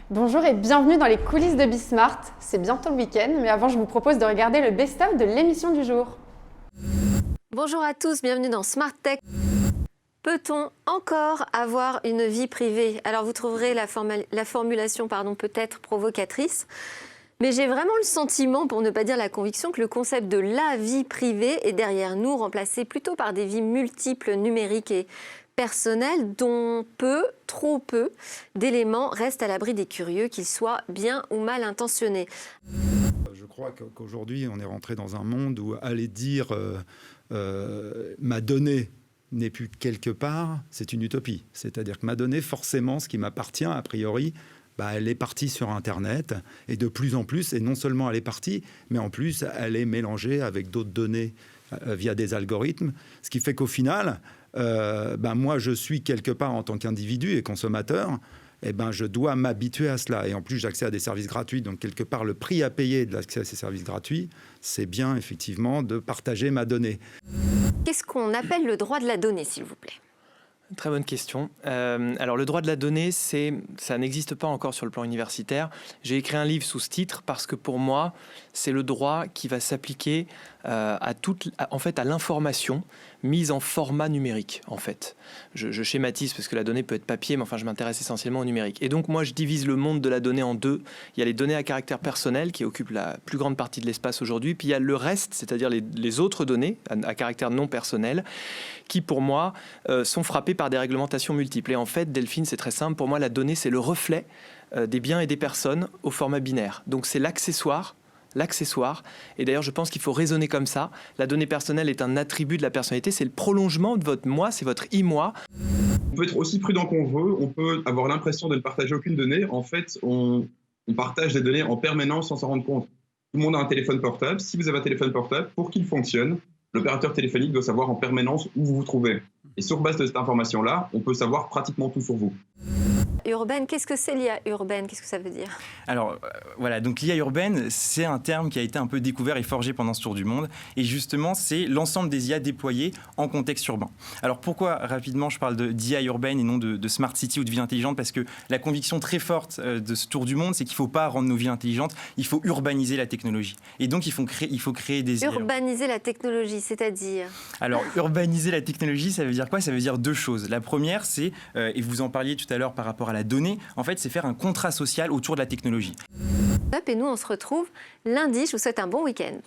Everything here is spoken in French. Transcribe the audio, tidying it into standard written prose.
Bonjour et bienvenue dans les coulisses de Bismart. C'est bientôt le week-end, mais avant je vous propose de regarder le best-of de l'émission du jour. Bonjour à tous, bienvenue dans Smart Tech. Peut-on encore avoir une vie privée? Alors vous trouverez la formulation peut-être provocatrice, mais j'ai vraiment le sentiment, pour ne pas dire la conviction, que le concept de la vie privée est derrière nous, remplacé plutôt par des vies multiples, numériques et personnelles, dont trop peu, d'éléments restent à l'abri des curieux, qu'ils soient bien ou mal intentionnés. Je crois qu'aujourd'hui, on est rentré dans un monde où aller dire ma donnée n'est plus quelque part, c'est une utopie. C'est-à-dire que ma donnée, forcément, ce qui m'appartient, a priori, elle est partie sur Internet. Et de plus en plus, et non seulement elle est partie, mais en plus, elle est mélangée avec d'autres données via des algorithmes. Ce qui fait qu'au final, moi, je suis quelque part en tant qu'individu et consommateur, je dois m'habituer à cela. Et en plus, j'accède à des services gratuits. Donc, quelque part, le prix à payer de l'accès à ces services gratuits, c'est bien, effectivement, de partager ma donnée. Qu'est-ce qu'on appelle le droit de la donnée, s'il vous plaît ? Très bonne question. Alors, le droit de la donnée, ça n'existe pas encore sur le plan universitaire. J'ai écrit un livre sous ce titre parce que, pour moi, c'est le droit qui va s'appliquer à l'information mise en format numérique, en fait. Je schématise parce que la donnée peut être papier, mais je m'intéresse essentiellement au numérique. Et donc, moi, je divise le monde de la donnée en deux. Il y a les données à caractère personnel qui occupent la plus grande partie de l'espace aujourd'hui. Puis, il y a le reste, c'est-à-dire les autres données à caractère non personnel, qui, pour moi, sont frappées par des réglementations multiples. Et en fait, Delphine, c'est très simple. Pour moi, la donnée, c'est le reflet des biens et des personnes au format binaire. Donc, c'est l'accessoire. Et d'ailleurs, je pense qu'il faut raisonner comme ça. La donnée personnelle est un attribut de la personnalité. C'est le prolongement de votre moi, c'est votre moi. On peut être aussi prudent qu'on veut. On peut avoir l'impression de ne partager aucune donnée. En fait, on partage des données en permanence sans s'en rendre compte. Tout le monde a un téléphone portable. Si vous avez un téléphone portable, pour qu'il fonctionne, l'opérateur téléphonique doit savoir en permanence où vous vous trouvez. Et sur base de cette information-là, on peut savoir pratiquement tout sur vous. Urbaine, qu'est-ce que c'est l'IA urbaine? Qu'est-ce que ça veut dire? Alors voilà, donc l'IA urbaine, c'est un terme qui a été un peu découvert et forgé pendant ce tour du monde. Et justement, c'est l'ensemble des IA déployées en contexte urbain. Alors pourquoi, rapidement, je parle d'IA urbaine et non de smart city ou de ville intelligente? Parce que la conviction très forte de ce tour du monde, c'est qu'il ne faut pas rendre nos villes intelligentes, il faut urbaniser la technologie. Et donc, il faut créer des IA. Urbaniser la technologie, c'est-à-dire? Alors, urbaniser la technologie, ça veut dire quoi? Ça veut dire deux choses. La première, c'est, et vous en parliez tout à l'heure par rapport à la donnée, en fait, c'est faire un contrat social autour de la technologie. Et nous, on se retrouve lundi. Je vous souhaite un bon week-end.